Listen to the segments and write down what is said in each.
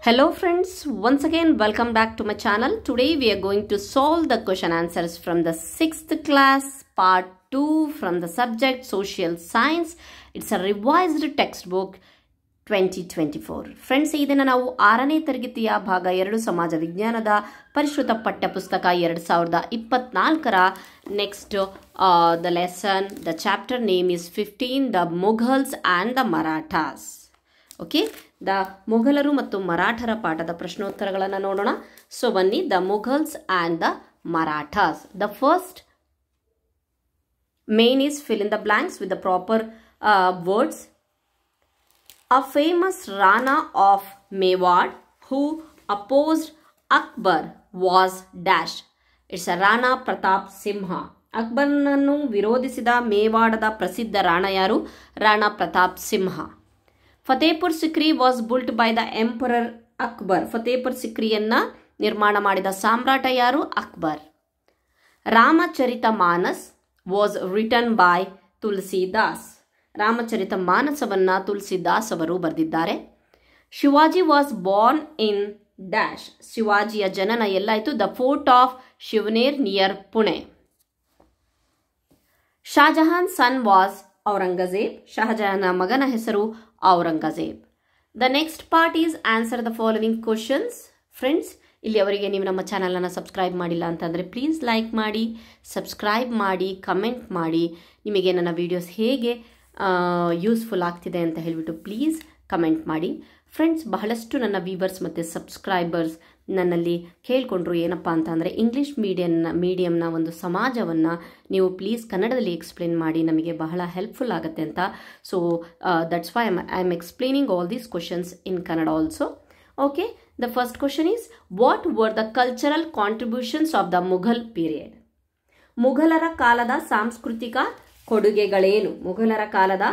Hello friends, once again welcome back to my channel. Today we are going to solve the question answers from the 6th class part 2 from the subject social science. It's a revised textbook 2024. Friends, ಇದನ್ನ ನಾವು 6ನೇ ತರಗತಿಯ ಭಾಗ 2 ಸಮಾಜ ವಿಜ್ಞಾನದ ಪರಿಷ್ಕೃತ ಪಠ್ಯಪುಸ್ತಕ 2024ರ next the lesson, the chapter name is 15, the Mughals and the Marathas. Okay, the ಮೊಘಲರು ಮತ್ತು ಮರಾಠರ ಪಾಠದ ಪ್ರಶ್ನೋತ್ತರಗಳನ್ನು ನೋಡೋಣ. ಸೊ ಬನ್ನಿ, the Mughals and the Marathas. The first main is fill in the blanks with the proper words. A famous Rana of Mewar who opposed Akbar was dash. It's a Rana Pratap Simha. ಅಕ್ಬರ್ನನ್ನು ವಿರೋಧಿಸಿದ ಮೇವಾಡದ ಪ್ರಸಿದ್ಧ ರಾಣ ಯಾರು? Rana Pratap Simha. Fatehpur Sikri was built by the emperor Akbar. Fatehpur ಸಿಕ್ರಿಯನ್ನ ನಿರ್ಮಾಣ ಮಾಡಿದ ಸಾಮ್ರಾಟ ಯಾರು? Akbar. Ramcharit Manas was written by Tulsidas. Ramcharit ಮಾನಸವನ್ನ ತುಳಸಿದಾಸ್ ಅವರು ಬರೆದಿದ್ದಾರೆ. Shivaji was born in dash. ಶಿವಾಜಿಯ ಜನನ ಎಲ್ಲಾಯಿತು? The fort of Shivneri near Pune. Shahjahan son was Aurangzeb. ಶಹಜಹಾನ ಮಗನ ಹೆಸರು Aurangzeb. The next part is answer the following questions. Friends, ಇಲ್ಲಿಯವರೆಗೆ ನೀವು ನಮ್ಮ ಚಾನಲನ್ನು ಸಬ್ಸ್ಕ್ರೈಬ್ ಮಾಡಿಲ್ಲ ಅಂತಂದರೆ ಪ್ಲೀಸ್ ಲೈಕ್ ಮಾಡಿ, ಸಬ್ಸ್ಕ್ರೈಬ್ ಮಾಡಿ, ಕಮೆಂಟ್ ಮಾಡಿ. ನಿಮಗೆ ನನ್ನ ವಿಡಿಯೋಸ್ ಹೇಗೆ ಯೂಸ್ಫುಲ್ ಆಗ್ತಿದೆ ಅಂತ ಹೇಳಿಬಿಟ್ಟು ಪ್ಲೀಸ್ ಕಮೆಂಟ್ ಮಾಡಿ. ಫ್ರೆಂಡ್ಸ್, ಬಹಳಷ್ಟು ನನ್ನ ವ್ಯೂವರ್ಸ್ ಮತ್ತು ಸಬ್ಸ್ಕ್ರೈಬರ್ಸ್ ನನ್ನಲ್ಲಿ ಕೇಳಿಕೊಂಡ್ರು ಏನಪ್ಪ ಅಂತ ಅಂದರೆ ಇಂಗ್ಲೀಷ್ ಮೀಡಿಯಮ್ನ ಒಂದು ಸಮಾಜವನ್ನು ನೀವು ಪ್ಲೀಸ್ ಕನ್ನಡದಲ್ಲಿ ಎಕ್ಸ್ಪ್ಲೇನ್ ಮಾಡಿ, ನಮಗೆ ಬಹಳ ಹೆಲ್ಪ್ಫುಲ್ ಆಗುತ್ತೆ ಅಂತ. So that's why I am explaining all these questions in Kannada also. Okay, the first question is what were the cultural contributions of the Mughal period. ಮುಘಲರ ಕಾಲದ ಸಾಂಸ್ಕೃತಿಕ ಕೊಡುಗೆಗಳೇನು? ಮುಘಲರ ಕಾಲದ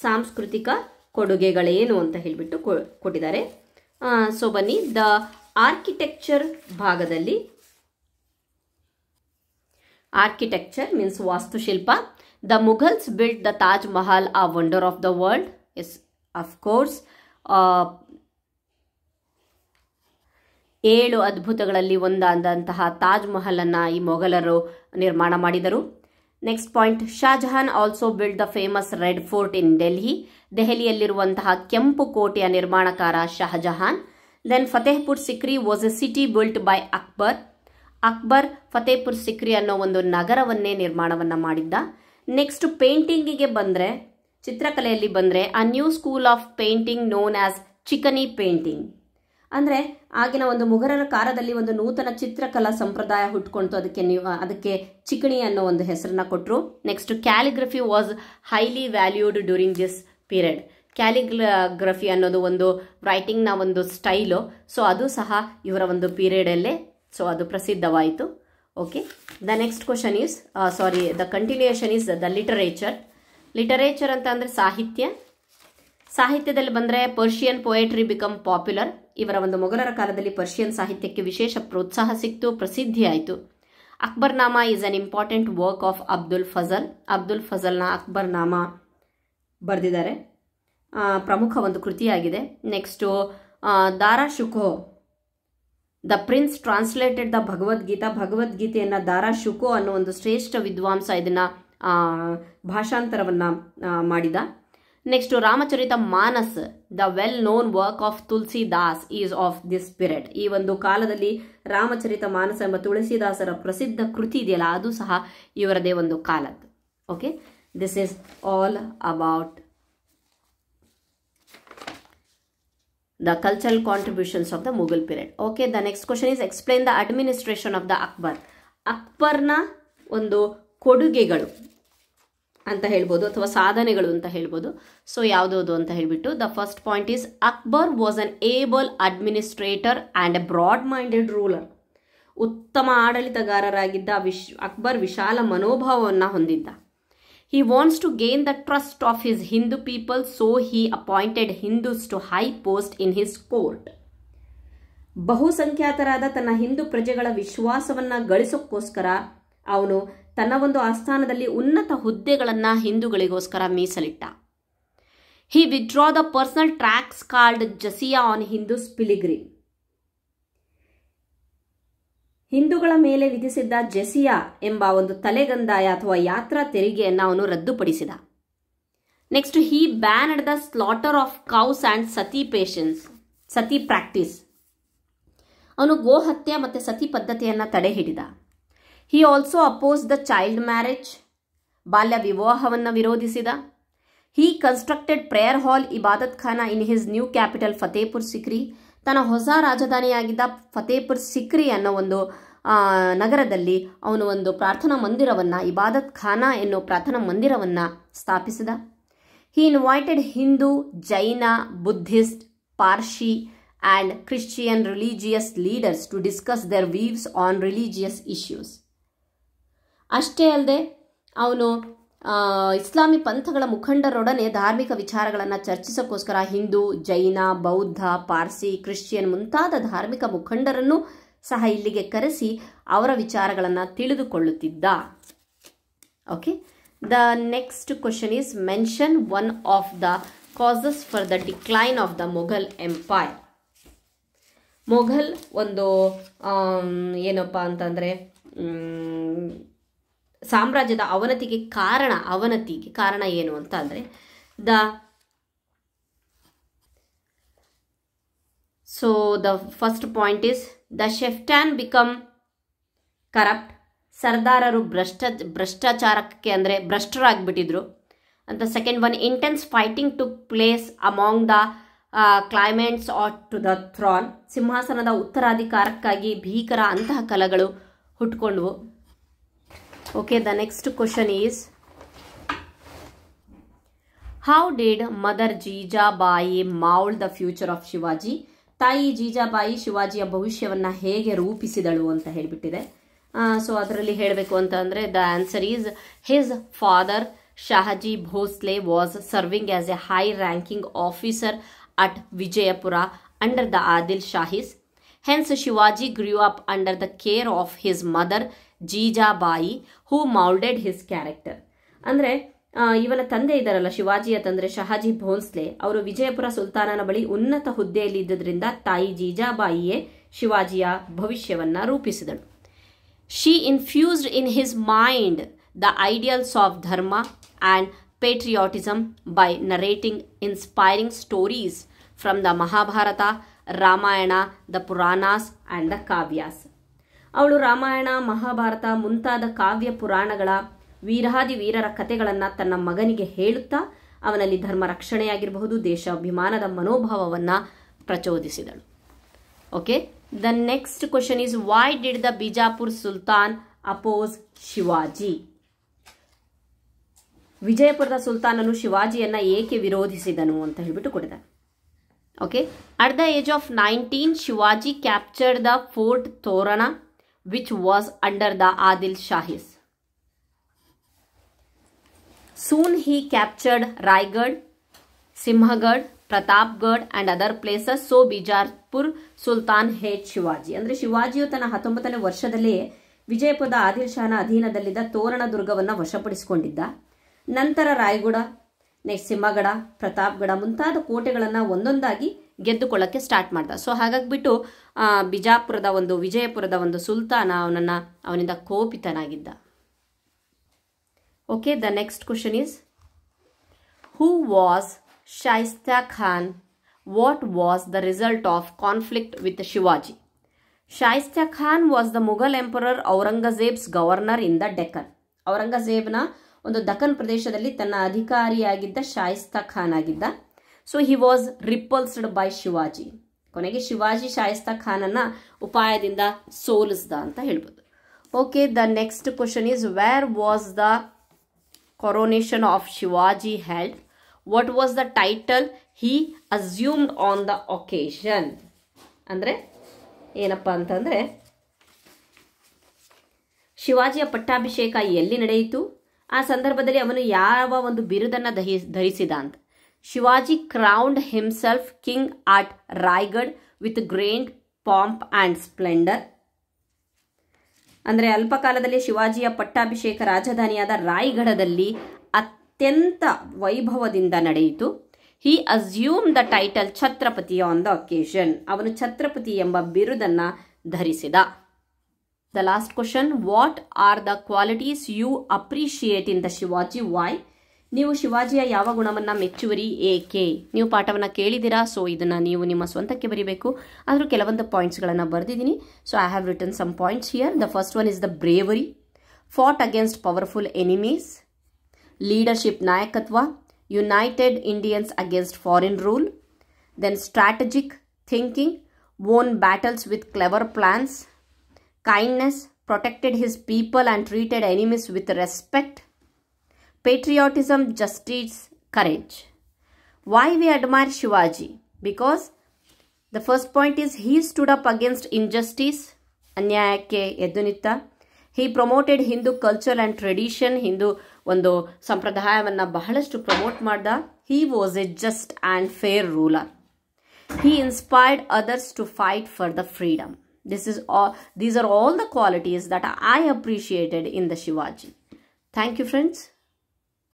ಸಾಂಸ್ಕೃತಿಕ ಕೊಡುಗೆಗಳೇನು ಅಂತ ಹೇಳಿಬಿಟ್ಟು ಕೊಟ್ಟಿದ್ದಾರೆ. ಸೊ ಬನ್ನಿ, ದ ಆರ್ಕಿಟೆಕ್ಚರ್ ಭಾಗದಲ್ಲಿ ಆರ್ಕಿಟೆಕ್ಚರ್ ಮೀನ್ಸ್ ವಾಸ್ತುಶಿಲ್ಪ. The Mughals built the Taj Mahal a wonder of the world. Yes, of course 7 ಅದ್ಭುತಗಳಲ್ಲಿ ಒಂದಾದಂತಹ ತಾಜ್ ಮಹಲ್ ಅನ್ನ ಈ ಮೊಘಲರು ನಿರ್ಮಾಣ ಮಾಡಿದರು. Next point, Shahjahan also built the famous Red Fort in Delhi. ದೆಹಲಿಯಲ್ಲಿರುವಂತಹ ಕೆಂಪು ಕೋಟೆಯ ನಿರ್ಮಾಣಕಾರ Shahjahan. Then Fatehpur Sikri was a city built by Akbar. Akbar Fatehpur Sikri ಅನ್ನೋ ಒಂದು ನಗರವನ್ನೇ ನಿರ್ಮಾಣವನ್ನ ಮಾಡಿದ್ದ. ನೆಕ್ಸ್ಟ್ ಪೇಂಟಿಂಗಿಗೆ ಬಂದರೆ, ಚಿತ್ರಕಲೆಯಲ್ಲಿ ಬಂದರೆ, a new school of painting known as Chikni painting. ಅಂದರೆ ಆಗಿನ ಒಂದು ಮುಘಲರ ಕಾಲದಲ್ಲಿ ಒಂದು ನೂತನ ಚಿತ್ರಕಲಾ ಸಂಪ್ರದಾಯ ಹುಟ್ಕೊಳ್ತು. ಅದಕ್ಕೆ ಚಿಕಣಿ ಅನ್ನೋ ಒಂದು ಹೆಸರನ್ನ ಕೊಟ್ಟರು. Next calligraphy was highly valued during this period. Calligraphy ಅನ್ನೋದು ಒಂದು ರೈಟಿಂಗ್ನ ಒಂದು ಸ್ಟೈಲು. ಸೊ ಅದು ಸಹ ಇವರ ಒಂದು ಪೀರಿಯಡಲ್ಲೇ ಸೊ ಅದು ಪ್ರಸಿದ್ಧವಾಯಿತು. Okay, the next question is the continuation is the literature. Literature ಅಂತ ಅಂದರೆ ಸಾಹಿತ್ಯ. ಸಾಹಿತ್ಯದಲ್ಲಿ ಬಂದರೆ ಪರ್ಷಿಯನ್ ಪೊಯೆಟ್ರಿ ಬಿಕಮ್ ಪಾಪ್ಯುಲರ್. ಇವರ ಒಂದು ಮೊಘಲರ ಕಾಲದಲ್ಲಿ ಪರ್ಷಿಯನ್ ಸಾಹಿತ್ಯಕ್ಕೆ ವಿಶೇಷ ಪ್ರೋತ್ಸಾಹ ಸಿಕ್ತು, ಪ್ರಸಿದ್ಧಿ ಆಯಿತು. Akbarnama is an important work of Abdul Fazal. Abdul ಫಜಲ್ನ ಅಕ್ಬರ್ನಾಮ ಬರೆದಿದ್ದಾರೆ, ಪ್ರಮುಖ ಒಂದು ಕೃತಿಯಾಗಿದೆ. Next Dara Shukoh the prince translated the Bhagavadgita. ಭಗವದ್ಗೀತೆಯನ್ನು ದಾರಾ ಶುಕೋ ಅನ್ನೋ ಒಂದು ಶ್ರೇಷ್ಠ ವಿದ್ವಾಂಸ ಇದನ್ನು ಭಾಷಾಂತರವನ್ನು ಮಾಡಿದ. Next Ramcharit Manas, the well known work of Tulsidas is of this period. ಈ ಒಂದು ಕಾಲದಲ್ಲಿ ರಾಮಚರಿತ ಮಾನಸ ಎಂಬ ತುಳಸಿದಾಸರ ಪ್ರಸಿದ್ಧ ಕೃತಿ ಇದೆಯಲ್ಲ, ಅದು ಸಹ ಇವರದೇ ಒಂದು ಕಾಲದ್ದು. Okay, this is all about the cultural contributions of the Mughal period. Okay, the next question is explain the administration of the Akbar. ಅಕ್ಬರ್ನ ಒಂದು ಕೊಡುಗೆಗಳು ಅಂತ ಹೇಳ್ಬೋದು ಅಥವಾ ಸಾಧನೆಗಳು ಅಂತ ಹೇಳ್ಬೋದು. ಸೊ ಯಾವುದದು ಅಂತ ಹೇಳಿಬಿಟ್ಟು the first point is Akbar was an able administrator and a broad minded ruler. ಉತ್ತಮ ಆಡಳಿತಗಾರರಾಗಿದ್ದ ಅಕ್ಬರ್ ವಿಶಾಲ ಮನೋಭಾವವನ್ನು ಹೊಂದಿದ್ದ. He wants to gain the trust of his Hindu people, so he appointed Hindus to high post in his court. ಬಹುಸಂಖ್ಯಾತರಾದ ತನ್ನ ಹಿಂದೂ ಪ್ರಜೆಗಳ ವಿಶ್ವಾಸವನ್ನ ಗಳಿಸೋಕ್ಕೋಸ್ಕರ ಅವನು ತನ್ನ ಒಂದು ಆಸ್ಥಾನದಲ್ಲಿ ಉನ್ನತ ಹುದ್ದೆಗಳನ್ನು ಹಿಂದೂಗಳಿಗೋಸ್ಕರ ಮೀಸಲಿಟ್ಟ. He withdrew the personal tracts called Jasiya on Hindus pilgrim. ಹಿಂದೂಗಳ ಮೇಲೆ ವಿಧಿಸಿದ್ದ ಜೆಸಿಯಾ ಎಂಬ ಒಂದು ತಲೆಗಂದಾಯ ಅಥವಾ ಯಾತ್ರಾ ತೆರಿಗೆಯನ್ನು ಅವನು ರದ್ದುಪಡಿಸಿದ. Next, he banned the slaughter of cows and sati practice. ಅವನು ಗೋಹತ್ಯೆ ಮತ್ತು ಸತಿ ಪದ್ಧತಿಯನ್ನು ತಡೆ ಹಿಡಿದ. He also oppose the child marriage, ಬಾಲ್ಯ ವಿವಾಹವನ್ನು ವಿರೋಧಿಸಿದ. He constructed prayer hall Ibadat Khana in his new capital Fatehpur Sikri. ತನ್ನ ಹೊಸ ರಾಜಧಾನಿಯಾಗಿದ್ದ ಫತೇಪುರ್ ಸಿಕ್ರಿ ಅನ್ನೋ ಒಂದು ನಗರದಲ್ಲಿ ಅವನು ಒಂದು ಪ್ರಾರ್ಥನಾ ಮಂದಿರವನ್ನು, ಇಬಾದತ್ ಖಾನಾ ಎನ್ನುವ ಪ್ರಾರ್ಥನಾ ಮಂದಿರವನ್ನು ಸ್ಥಾಪಿಸಿದ. He invited Hindu, Jain, Buddhist, Parsi and Christian religious leaders to discuss their views on religious issues. ಅಷ್ಟೇ ಅಲ್ಲದೆ ಅವನು ಇಸ್ಲಾಮಿ ಪಂಥಗಳ ಮುಖಂಡರೊಡನೆ ಧಾರ್ಮಿಕ ವಿಚಾರಗಳನ್ನು ಚರ್ಚಿಸೋಕ್ಕೋಸ್ಕರ ಹಿಂದೂ, ಜೈನ, ಬೌದ್ಧ, ಪಾರ್ಸಿ, ಕ್ರಿಶ್ಚಿಯನ್ ಮುಂತಾದ ಧಾರ್ಮಿಕ ಮುಖಂಡರನ್ನು ಸಹ ಇಲ್ಲಿಗೆ ಕರೆಸಿ ಅವರ ವಿಚಾರಗಳನ್ನು ತಿಳಿದುಕೊಳ್ಳುತ್ತಿದ್ದ. Okay, the next question is mention one of the causes for the decline of the Mughal empire. Mughal ಒಂದು ಏನಪ್ಪ ಅಂತಂದರೆ ಸಾಮ್ರಾಜ್ಯದ ಅವನತಿಗೆ ಕಾರಣ ಏನು ಅಂತ ಅಂದರೆ the first point is the chieftain become corrupt. ಸರ್ದಾರರು ಭ್ರಷ್ಟಾಚಾರಕ್ಕೆ ಅಂದರೆ ಭ್ರಷ್ಟರಾಗಿಬಿಟ್ಟಿದ್ರು ಅಂತ. Second one, intense fighting took place among the claimants at to the throne. ಸಿಂಹಾಸನದ ಉತ್ತರಾಧಿಕಾರಕ್ಕಾಗಿ ಭೀಕರ ಅಂತಹ ಕಲಗಳು ಹುಟ್ಕೊಂಡ್ವು. Okay, the next question is how did mother Jijabai mould the future of Shivaji. ತಾಯಿ ಜೀಜಾಬಾಯಿ ಶಿವಾಜಿಯ ಭವಿಷ್ಯವನ್ನು ಹೇಗೆ ರೂಪಿಸಿದಳು ಅಂತ ಹೇಳಿಬಿಟ್ಟಿದೆ. ಸೊ ಅದರಲ್ಲಿ ಹೇಳಬೇಕು ಅಂತ ಅಂದರೆ the answer is his father Shahaji Bhosle was serving as a high ranking officer at Vijayapura under the Adil Shahis. Hence Shivaji grew up under the care of his mother Jijabai who molded his character. ಅಂದರೆ ಇವನ ತಂದೆ ಇದ್ದಾರಲ್ಲ, ಶಿವಾಜಿಯ ತಂದೆ ಶಹಾಜಿ ಭೋಸ್ಲೆ, ಅವರು ವಿಜಯಪುರ ಸುಲ್ತಾನನ ಬಳಿ ಉನ್ನತ ಹುದ್ದೆಯಲ್ಲಿ ಇದ್ದುದರಿಂದ ತಾಯಿ ಜೀಜಾಬಾಯಿಯೇ ಶಿವಾಜಿಯ ಭವಿಷ್ಯವನ್ನು ರೂಪಿಸಿದಳು. She infused in his mind the ideals of dharma and patriotism by narrating inspiring stories from the Mahabharata, Ramayana, the Puranas and the Kavyas. ಅವಳು ರಾಮಾಯಣ, ಮಹಾಭಾರತ ಮುಂತಾದ ಕಾವ್ಯ ಪುರಾಣಗಳ ವೀರಾದಿ ವೀರರ ಕಥೆಗಳನ್ನು ತನ್ನ ಮಗನಿಗೆ ಹೇಳುತ್ತಾ ಅವನಲ್ಲಿ ಧರ್ಮ ರಕ್ಷಣೆಯಾಗಿರಬಹುದು, ದೇಶಾಭಿಮಾನದ ಮನೋಭಾವವನ್ನು ಪ್ರಚೋದಿಸಿದಳು. Okay, the next question is why did the Bijapur sultan oppose Shivaji. ವಿಜಯಪುರದ ಸುಲ್ತಾನನು ಶಿವಾಜಿಯನ್ನು ಏಕೆ ವಿರೋಧಿಸಿದನು ಅಂತ ಹೇಳಿಬಿಟ್ಟು ಕೊಟ್ಟಿದ್ದಾರೆ. Okay, at the age of 19 Shivaji captured the fort Torana which was under the Adil Shahis. Soon he captured Raigad, Sinhagad, Pratapgad and other places. So Bijapur sultan hate Shivaji. ಅಂದರೆ ಶಿವಾಜಿಯು ತನ್ನ 19ನೇ ವರ್ಷದಲ್ಲಿಯೇ ವಿಜಯಪುರದ ಆದಿಲ್ ಶಾಹನ ಅಧೀನದಲ್ಲಿದ್ದ ತೋರಣ ದುರ್ಗವನ್ನು ವಶಪಡಿಸಿಕೊಂಡಿದ್ದ. ನಂತರ ರಾಯಗಢ, ನೆಕ್ಸ್ಟ್ ಸಿಂಹಗಢ, ಪ್ರತಾಪ್ಗಢ ಮುಂತಾದ ಕೋಟೆಗಳನ್ನು ಒಂದೊಂದಾಗಿ ಗೆದ್ದುಕೊಳ್ಳಕ್ಕೆ ಸ್ಟಾರ್ಟ್ ಮಾಡ್ದ. ಸೊ ಹಾಗಾಗಿಬಿಟ್ಟು ವಿಜಯಪುರದ ಒಂದು ಸುಲ್ತಾನ ಅವನಿಂದ ಕೋಪಿತನಾಗಿದ್ದ. Okay, the next question is who was Shaista Khan. What was the result of conflict with Shivaji. Shaista Khan was the Mughal emperor Aurangzeb's governor in the Deccan. ಔರಂಗಜೇಬ್ನ ಒಂದು ದಖನ್ ಪ್ರದೇಶದಲ್ಲಿ ತನ್ನ ಅಧಿಕಾರಿಯಾಗಿದ್ದ ಶಾಯಿಸ್ತಾ ಖಾನ್ ಆಗಿದ್ದ. So he was repulsed by Shivaji. ಕೊನೆಗೆ ಶಿವಾಜಿ ಶಾಯಿಸ್ತಾ ಖಾನನ್ನ ಉಪಾಯದಿಂದ ಸೋಲಿಸ್ದ ಅಂತ ಹೇಳ್ಬೋದು. Okay, the next question is where was the coronation of Shivaji held. What was the title he assumed on the occasion. ಅಂದರೆ ಏನಪ್ಪ ಅಂತಂದರೆ ಶಿವಾಜಿಯ ಪಟ್ಟಾಭಿಷೇಕ ಎಲ್ಲಿ ನಡೆಯಿತು, ಆ ಸಂದರ್ಭದಲ್ಲಿ ಅವನು ಯಾವ ಒಂದು ಬಿರುದನ್ನು ಧರಿಸಿದ ಅಂತ. Shivaji crowned himself king at Raigad with grand pomp and splendour. ಅಂದರೆ ಅಲ್ಪಕಾಲದಲ್ಲಿ ಶಿವಾಜಿಯ ಪಟ್ಟಾಭಿಷೇಕ ರಾಜಧಾನಿಯಾದ ರಾಯ್ಗಢದಲ್ಲಿ ಅತ್ಯಂತ ವೈಭವದಿಂದ ನಡೆಯಿತು. He assume the title Chhatrapati on the occasion. ಅವನು ಛತ್ರಪತಿ ಎಂಬ ಬಿರುದನ್ನು ಧರಿಸಿದ. The last question, what are the qualities you appreciate in the Shivaji? Why? ನೀವು ಶಿವಾಜಿಯ ಯಾವ ಗುಣವನ್ನು ಮೆಚ್ಚುವರಿ, ಏಕೆ? ನೀವು ಪಾಠವನ್ನು ಕೇಳಿದ್ದೀರಾ, ಸೊ ಇದನ್ನು ನೀವು ನಿಮ್ಮ ಸ್ವಂತಕ್ಕೆ ಬರೀಬೇಕು. ಆದರೂ ಕೆಲವೊಂದು ಪಾಯಿಂಟ್ಸ್ಗಳನ್ನು ಬರೆದಿದ್ದೀನಿ. So I have written some points here. The first one is the bravery, fought against powerful enemies, leadership ನಾಯಕತ್ವ, united Indians against foreign rule, then strategic thinking, won battles with clever plans, kindness, protected his people and treated enemies with respect, patriotism, justice, courage. Why we admire Shivaji? Because the first point is he stood up against injustice, ಅನ್ಯಾಯಕ್ಕೆ ಎದ್ದು ನಿಂತ. He promoted Hindu culture and tradition, Hindu ಒಂದು ಸಂಪ್ರದಾಯವನ್ನು ಬಹಳಷ್ಟು promote ಮಾಡ್ದ. He was a just and fair ruler. He inspired others to fight for the freedom. These are all the qualities that I appreciated in the Shivaji. Thank you, friends.